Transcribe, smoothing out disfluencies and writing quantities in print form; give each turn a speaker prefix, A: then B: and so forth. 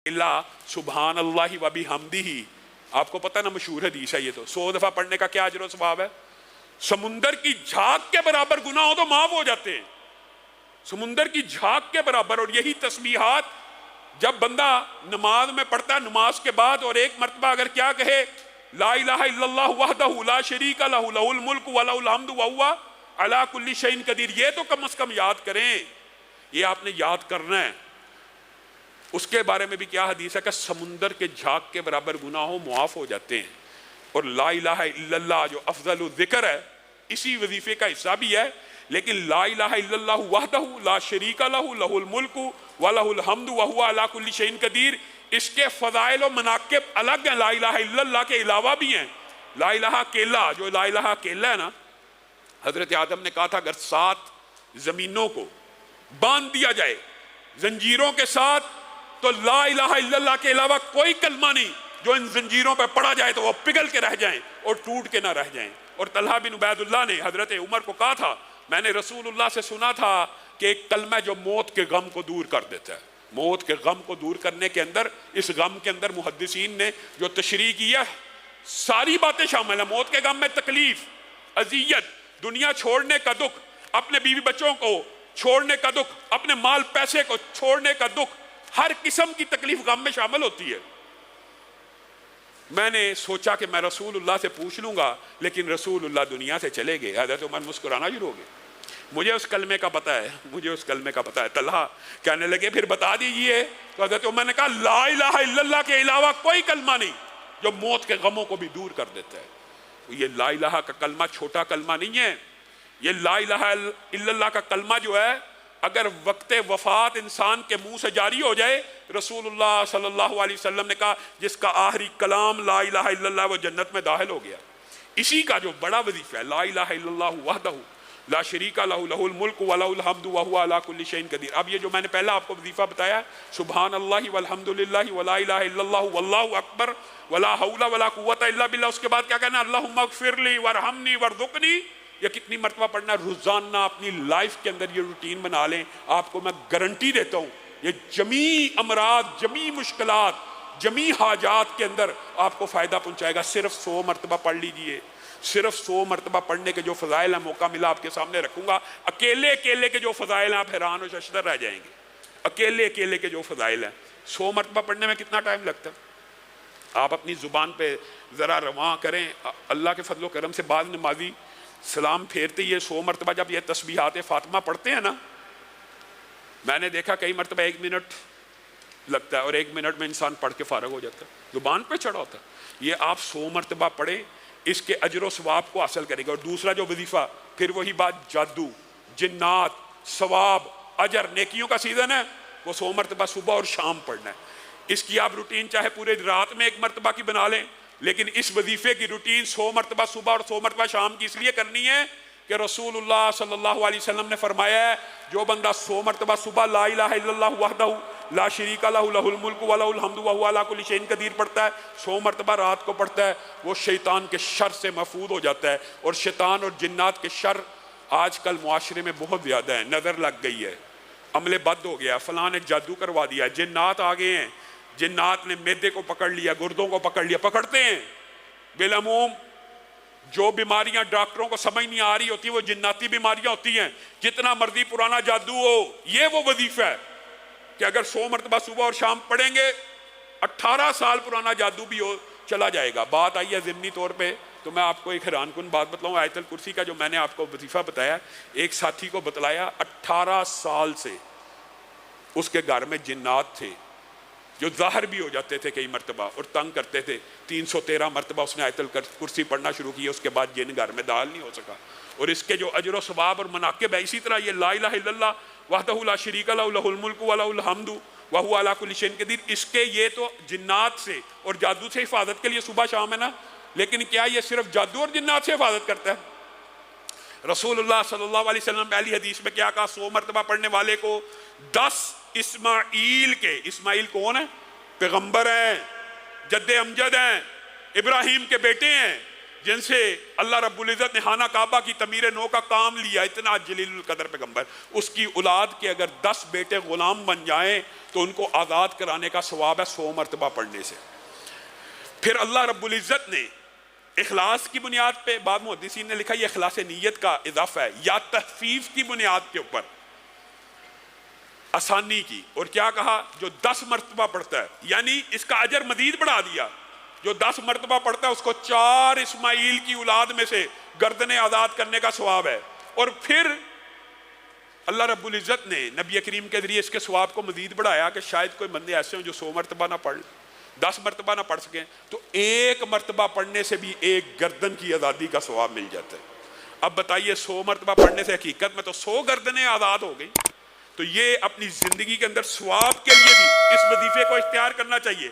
A: الا سبحان اللہ و بحمدہ. آپ کو پتہ نا مشہور حدیث ہے یہ تو, 100 دفعہ پڑھنے کا کیا اجر و ثواب ہے؟ سمندر کی جھاگ کے برابر گناہ ہو تو معاف ہو جاتے ہیں, سمندر کی جھاگ کے برابر. اور یہی تسبیحات جب بندہ نماز میں پڑھتا ہے, نماز کے بعد, اور ایک مرتبہ اگر کیا کہے لا الہ الا اللہ وحدہ لا شریک لہ لہ الملک و لہ الحمد وہو علی کل شیء قدیر, یہ تو کم از کم یاد کریں, یہ آپ نے یاد کرنا ہے. اس کے بارے میں بھی کیا حدیث ہے کہ سمندر کے جھاگ کے برابر گناہ ہو معاف ہو جاتے ہیں. اور لا الہ الا اللہ جو افضل الذکر ہے اسی وظیفے کا حصہ بھی ہے, لیکن لا الہ الا اللہ وحدہ لا شریک لہ لہ الملک و لہ الحمد وہو علی کل شیء قدیر, اس کے فضائل و مناقب الگ ہیں, لا الہ الا اللہ کے علاوہ بھی ہیں. لا الہ اکیلا, جو لا الہ اکیلا ہے نا, حضرت آدم نے کہا تھا اگر 7 زمینوں کو باندھ دیا جائے زنجیروں کے ساتھ تو لا الہ الا اللہ کے علاوہ کوئی کلمہ نہیں جو ان زنجیروں پہ پڑا جائے تو وہ پگھل کے رہ جائیں اور ٹوٹ کے نہ رہ جائیں. اور طلحہ بن عبید اللہ نے حضرت عمر کو کہا تھا میں نے رسول اللہ سے سنا تھا کہ ایک کلمہ جو موت کے غم کو دور کر دیتا ہے, موت کے غم کو دور کرنے کے اندر, اس غم کے اندر محدثین نے جو تشریح کی ہے ساری باتیں شامل ہیں. موت کے غم میں تکلیف, اذیت, دنیا چھوڑنے کا دکھ, اپنے بیوی بچوں کو چھوڑنے کا دکھ, اپنے مال پیسے کو چھوڑنے کا دکھ, ہر قسم کی تکلیف غم میں شامل ہوتی ہے. میں نے سوچا کہ میں رسول اللہ سے پوچھ لوں گا, لیکن رسول اللہ دنیا سے چلے گئے. حضرت عمر مسکرانا شروع ہو گئے, مجھے اس کلمے کا پتہ ہے, مجھے اس کلمے کا پتہ ہے. طلحہ کہنے لگے پھر بتا دیجئے. تو حضرت عمر نے کہا لا الہ الا اللہ کے علاوہ کوئی کلمہ نہیں جو موت کے غموں کو بھی دور کر دیتا ہے. یہ لا الہ کا کلمہ چھوٹا کلمہ نہیں ہے. یہ لا الہ الا اللہ کا کلمہ جو ہے اگر وقت وفات انسان کے منہ سے جاری ہو جائے, رسول اللہ صلی اللہ علیہ وسلم نے کہا جس کا آخری کلام لا الہ الا اللہ وہ جنت میں داخل ہو گیا. اسی کا جو بڑا وظیفہ ہے لا الہ الا اللہ وحدہ لا شریک لہ لہ الملک و لہ الحمد وہو علی کل شیء قدیر. اب یہ جو میں نے پہلا آپ کو وظیفہ بتایا سبحان اللہ والحمد للہ ولا الہ الا اللہ واللہ اکبر ولا حول ولا قوت الا باللہ, اس کے بعد کیا کہنا اللہم اغفر لی وارحمنی وارزقنی, یہ کتنی مرتبہ پڑھنا ہے روزانہ اپنی لائف کے اندر یہ روٹین بنا لیں. آپ کو میں گارنٹی دیتا ہوں یہ جمیع امراض, جمیع مشکلات, جمیع حاجات کے اندر آپ کو فائدہ پہنچائے گا. صرف 100 مرتبہ پڑھ لیجئے, صرف 100 مرتبہ پڑھنے کے جو فضائل ہیں, موقع ملا آپ کے سامنے رکھوں گا. اکیلے اکیلے کے جو فضائل ہیں آپ حیران و ششدر رہ جائیں گے. اکیلے اکیلے کے جو فضائل ہیں 100 مرتبہ پڑھنے میں کتنا ٹائم لگتا ہے؟ آپ اپنی زبان پہ ذرا رواں کریں. اللہ کے فضل و کرم سے بعض نمازی سلام پھیرتے ہی 100 مرتبہ جب یہ تسبیحات فاطمہ پڑھتے ہیں نا, میں نے دیکھا کئی مرتبہ 1 منٹ لگتا ہے اور 1 منٹ میں انسان پڑھ کے فارغ ہو جاتا ہے, زبان پہ چڑھا ہوتا ہے. یہ آپ 100 مرتبہ پڑھیں, اس کے اجر و ثواب کو حاصل کریں گے. اور دوسرا جو وظیفہ, پھر وہی بات, جادو, جنات, ثواب, اجر, نیکیوں کا سیزن ہے, وہ 100 مرتبہ صبح اور شام پڑھنا ہے. اس کی آپ روٹین چاہے پورے رات میں 1 مرتبہ کی بنا لیں, لیکن اس وظیفے کی روٹین 100 مرتبہ صبح اور 100 مرتبہ شام کی اس لیے کرنی ہے کہ رسول اللہ صلی اللہ علیہ وسلم نے فرمایا ہے جو بندہ 100 مرتبہ صبح لا الہ الا اللہ وحدہ لا شریک لہ لہ الملک و لہ الحمد وہو علی کل شیء قدیر پڑھتا ہے, 100 مرتبہ رات کو پڑھتا ہے, وہ شیطان کے شر سے محفوظ ہو جاتا ہے. اور شیطان اور جنات کے شر آج کل معاشرے میں بہت زیادہ ہیں, نظر لگ گئی ہے, عمل بد ہو گیا, فلاں نے جادو کروا دیا, جنات آ گئے ہیں, جنات نے معدے کو پکڑ لیا, گردوں کو پکڑ لیا, پکڑتے ہیں. بالعموم جو بیماریاں ڈاکٹروں کو سمجھ نہیں آ رہی ہوتی وہ جناتی بیماریاں ہوتی ہیں. جتنا مرضی پرانا جادو ہو, یہ وہ وظیفہ ہے کہ اگر 100 مرتبہ صبح اور شام پڑھیں گے 18 سال پرانا جادو بھی ہو چلا جائے گا. بات آئی ہے ضمنی طور پہ تو میں آپ کو ایک حیران کن بات بتلاؤں. آیت الکرسی کا جو میں نے آپ کو وظیفہ بتایا, ایک ساتھی کو بتلایا 18 سال سے اس کے گھر میں جنات تھے جو ظاہر بھی ہو جاتے تھے کئی مرتبہ اور تنگ کرتے تھے. 313 مرتبہ اس نے آیت الکرسی پڑھنا شروع کی, اس کے بعد جن گھر میں داخل نہیں ہو سکا. اور اس کے جو اجر و ثواب اور مناقب ہے, اسی طرح یہ لا الہ الا اللہ وحدہ لا شریک لہ لہ الملک و لہ الحمد وہو علی کل شیء قدیر, اس کے یہ تو جنات سے اور جادو سے حفاظت کے لیے صبح شام ہے نا, لیکن کیا یہ صرف جادو اور جنات سے حفاظت کرتا ہے؟ رسول اللہ صلی اللہ علیہ وسلم پہلی حدیث میں کیا کہا, 100 مرتبہ پڑھنے والے کو 10 اسماعیل کے, اسماعیل کون ہیں؟ پیغمبر ہیں, جد امجد ہیں, ابراہیم کے بیٹے ہیں, جن سے اللہ رب العزت نے خانہ کعبہ کی تعمیر نو کا کام لیا، اتنا جلیل القدر پیغمبر، اس کی اولاد کے اگر 10 بیٹے غلام بن جائیں تو ان کو آزاد کرانے کا ثواب ہے 100 مرتبہ پڑھنے سے۔ پھر اللہ رب العزت نے اخلاص کی بنیاد پہ، بعض محدثین نے لکھا یہ اخلاص نیت کا اضافہ ہے، یا تخفیف کی بنیاد کے اوپر آسانی کی، اور کیا کہا جو 10 مرتبہ پڑھتا ہے، یعنی اس کا اجر مزید بڑھا دیا، جو 10 مرتبہ پڑھتا ہے اس کو 4 اسماعیل کی اولاد میں سے گردنیں آزاد کرنے کا ثواب ہے۔ اور پھر اللہ رب العزت نے نبی کریم کے ذریعے اس کے ثواب کو مزید بڑھایا کہ شاید کوئی بندے ایسے ہوں جو 100 مرتبہ نہ پڑھ 10 مرتبہ نہ پڑھ سکیں، تو 1 مرتبہ پڑھنے سے بھی 1 گردن کی آزادی کا ثواب مل جاتا ہے۔ اب بتائیے 100 مرتبہ پڑھنے سے حقیقت میں تو 100 گردنیں آزاد ہو گئی۔ تو یہ اپنی زندگی کے اندر ثواب کے لیے بھی اس وظیفے کو اختیار کرنا چاہیے۔